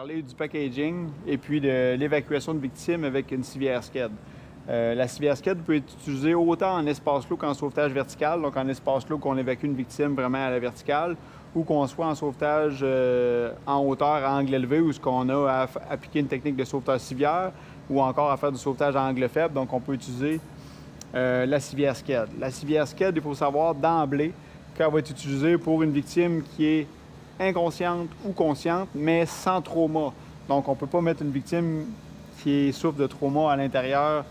parler du packaging et puis de l'évacuation de victimes avec une civière SCED. La civière SCED peut être utilisée autant en espace clos qu'en sauvetage vertical, donc en espace clos qu'on évacue une victime vraiment à la verticale, ou qu'on soit en sauvetage en hauteur à angle élevé, où ce qu'on a à appliquer une technique de sauvetage civière, ou encore à faire du sauvetage à angle faible, donc on peut utiliser la civière SCED. La civière SCED, il faut savoir d'emblée qu'elle va être utilisée pour une victime qui est inconsciente ou consciente, mais sans trauma. Donc on ne peut pas mettre une victime qui souffre de trauma à l'intérieur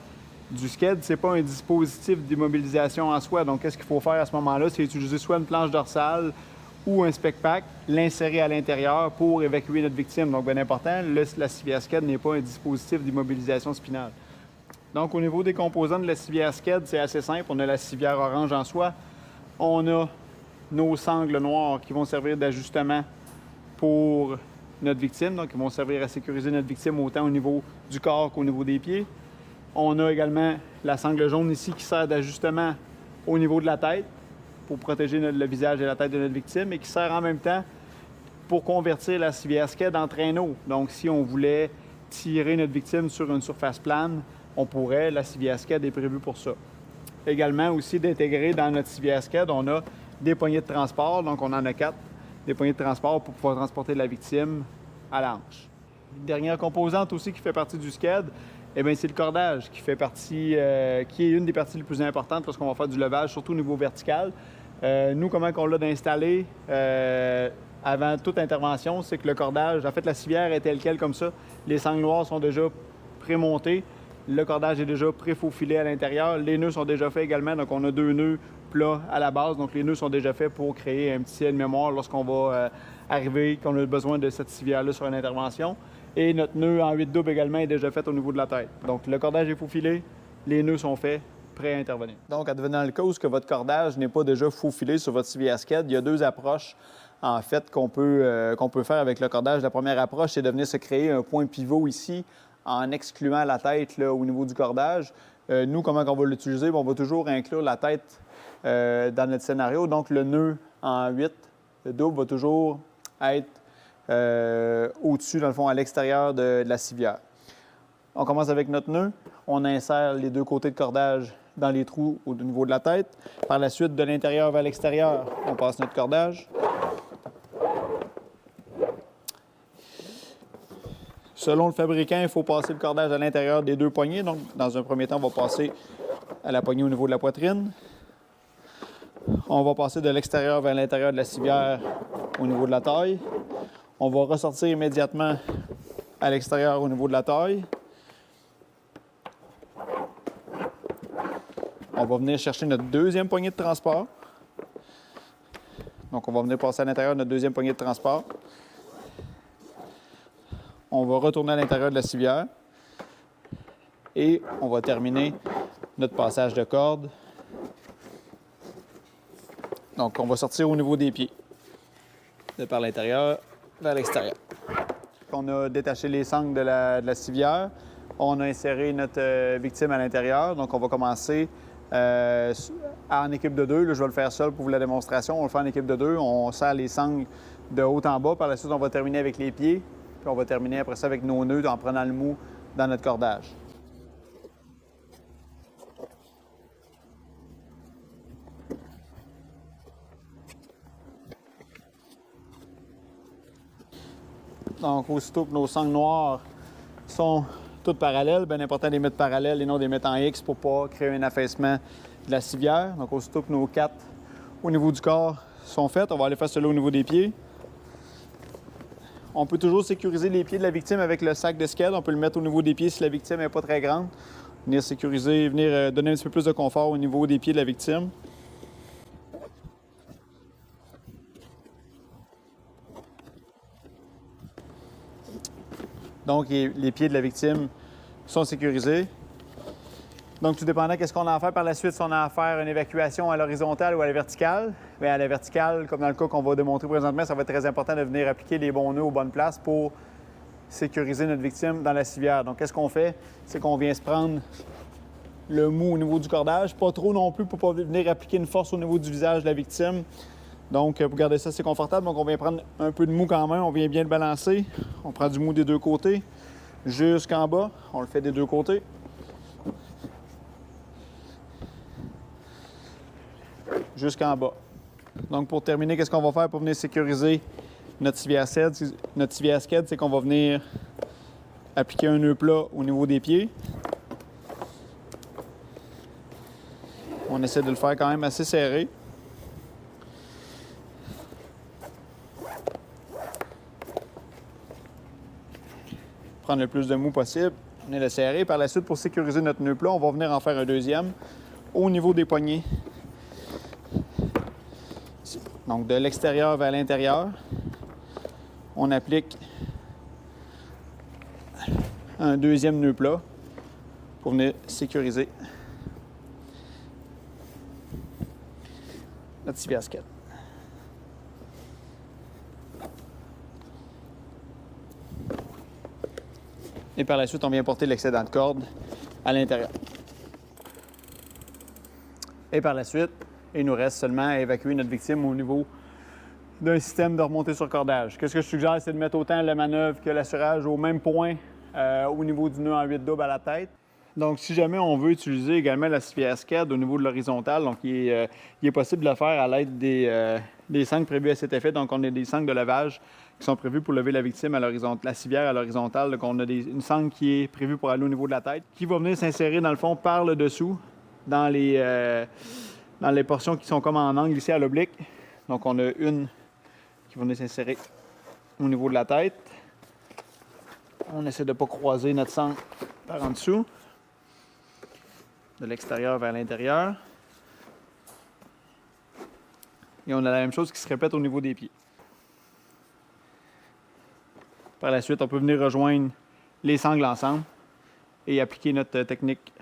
du SCED. Ce n'est pas un dispositif d'immobilisation en soi. Donc qu'est-ce qu'il faut faire à ce moment-là? C'est utiliser soit une planche dorsale ou un SPECPAC, l'insérer à l'intérieur pour évacuer notre victime. Donc bien important, la civière SCED n'est pas un dispositif d'immobilisation spinale. Donc au niveau des composants de la civière SCED, c'est assez simple. On a la civière orange en soi. On a nos sangles noires qui vont servir d'ajustement pour notre victime. Donc, ils vont servir à sécuriser notre victime autant au niveau du corps qu'au niveau des pieds. On a également la sangle jaune ici qui sert d'ajustement au niveau de la tête pour protéger le visage et la tête de notre victime et qui sert en même temps pour convertir la civière SCED en traîneau. Donc, si on voulait tirer notre victime sur une surface plane, on pourrait. La civière SCED est prévue pour ça. Également aussi d'intégrer dans notre civière SCED, on a des poignées de transport, donc on en a 4, des poignées de transport pour pouvoir transporter la victime à l'anche. Une dernière composante aussi qui fait partie du SCED, eh bien, c'est le cordage qui fait partie, qui est une des parties les plus importantes lorsqu'on va faire du levage, surtout au niveau vertical. Nous, comment on l'a installé avant toute intervention, c'est que le cordage, en fait, la civière est telle quelle comme ça. Les sangles noires sont déjà prémontées. Le cordage est déjà pré-faufilé à l'intérieur. Les nœuds sont déjà faits également, donc on a 2 nœuds plats à la base. Donc les nœuds sont déjà faits pour créer un petit aide-mémoire lorsqu'on va arriver, qu'on a besoin de cette civière-là sur une intervention. Et notre nœud en 8 double également est déjà fait au niveau de la tête. Donc le cordage est faufilé, les nœuds sont faits, prêts à intervenir. Donc advenant le cas où que votre cordage n'est pas déjà faufilé sur votre civière SCED, il y a 2 approches en fait qu'on peut faire avec le cordage. La première approche, c'est de venir se créer un point pivot ici en excluant la tête là, au niveau du cordage. Nous, comment on va l'utiliser? On va toujours inclure la tête dans notre scénario. Donc, le nœud en 8 double va toujours être au-dessus, dans le fond, à l'extérieur de la civière. On commence avec notre nœud. On insère les 2 côtés de cordage dans les trous au niveau de la tête. Par la suite, de l'intérieur vers l'extérieur, on passe notre cordage. Selon le fabricant, il faut passer le cordage à l'intérieur des 2 poignées. Donc, dans un premier temps, on va passer à la poignée au niveau de la poitrine. On va passer de l'extérieur vers l'intérieur de la civière au niveau de la taille. On va ressortir immédiatement à l'extérieur au niveau de la taille. On va venir chercher notre 2e poignée de transport. Donc, on va venir passer à l'intérieur de notre 2e poignée de transport. On va retourner à l'intérieur de la civière et on va terminer notre passage de corde. Donc, on va sortir au niveau des pieds, de par l'intérieur vers l'extérieur. On a détaché les sangles de la civière. On a inséré notre victime à l'intérieur. Donc, on va commencer en équipe de 2. Là, je vais le faire seul pour vous la démonstration. On le fait en équipe de 2. On serre les sangles de haut en bas. Par la suite, on va terminer avec les pieds. Puis on va terminer après ça avec nos nœuds en prenant le mou dans notre cordage. Donc, aussitôt que nos sangles noires sont toutes parallèles, bien important de les mettre parallèles et non de les mettre en X pour ne pas créer un affaissement de la civière. Donc, aussitôt que nos 4 au niveau du corps sont faites, on va aller faire cela au niveau des pieds. On peut toujours sécuriser les pieds de la victime avec le sac de SCED. On peut le mettre au niveau des pieds si la victime n'est pas très grande. Venir sécuriser, venir donner un petit peu plus de confort au niveau des pieds de la victime. Donc, les pieds de la victime sont sécurisés. Donc, tout dépendant qu'est-ce qu'on a à faire par la suite, si on a à faire une évacuation à l'horizontale ou à la verticale. Bien, à la verticale, comme dans le cas qu'on va démontrer présentement, ça va être très important de venir appliquer les bons nœuds aux bonnes places pour sécuriser notre victime dans la civière. Donc, qu'est-ce qu'on fait? C'est qu'on vient se prendre le mou au niveau du cordage, pas trop non plus pour ne pas venir appliquer une force au niveau du visage de la victime. Donc, pour garder ça assez confortable, donc on vient prendre un peu de mou quand même, on vient bien le balancer. On prend du mou des deux côtés jusqu'en bas. On le fait des deux côtés. Jusqu'en bas. Donc, pour terminer, qu'est-ce qu'on va faire pour venir sécuriser notre civière sked? C'est qu'on va venir appliquer un nœud plat au niveau des pieds. On essaie de le faire quand même assez serré. Prendre le plus de mou possible. On est le serré. Par la suite, pour sécuriser notre nœud plat, on va venir en faire un deuxième au niveau des poignets. Donc, de l'extérieur vers l'intérieur, on applique un deuxième nœud plat pour venir sécuriser notre civière sked. Et par la suite, on vient porter l'excédent de corde à l'intérieur. Et par la suite, il nous reste seulement à évacuer notre victime au niveau d'un système de remontée sur cordage. Qu'est-ce que je suggère, c'est de mettre autant la manœuvre que l'assurage au même point au niveau du nœud en 8 double à la tête. Donc, si jamais on veut utiliser également la civière sked au niveau de l'horizontale, donc il est possible de le faire à l'aide des sangles prévues à cet effet. Donc, on a des sangles de levage qui sont prévues pour lever la victime à l'horizontale, la civière à l'horizontale. Donc, on a une sangle qui est prévue pour aller au niveau de la tête, qui va venir s'insérer dans le fond par le dessous, dans les portions qui sont comme en angle ici à l'oblique. Donc, on a une qui va venir s'insérer au niveau de la tête. On essaie de ne pas croiser notre sangle par en dessous. De l'extérieur vers l'intérieur. Et on a la même chose qui se répète au niveau des pieds. Par la suite, on peut venir rejoindre les sangles ensemble et appliquer notre technique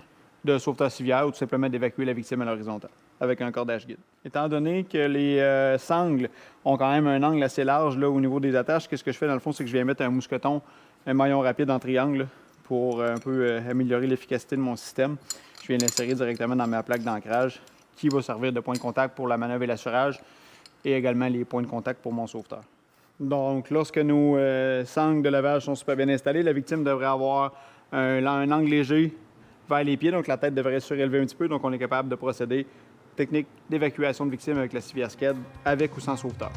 de sauvetage civière ou tout simplement d'évacuer la victime à l'horizontale avec un cordage guide. Étant donné que les sangles ont quand même un angle assez large là, au niveau des attaches, qu'est-ce que je fais dans le fond, c'est que je viens mettre un mousqueton, un maillon rapide en triangle là, pour un peu améliorer l'efficacité de mon système. Je viens l'insérer directement dans ma plaque d'ancrage qui va servir de point de contact pour la manœuvre et l'assurage et également les points de contact pour mon sauveteur. Donc, lorsque nos sangles de lavage sont super bien installées, la victime devrait avoir un angle léger vers les pieds, donc la tête devrait se surélever un petit peu, donc on est capable de procéder technique d'évacuation de victime avec la civière sked avec ou sans sauveteur.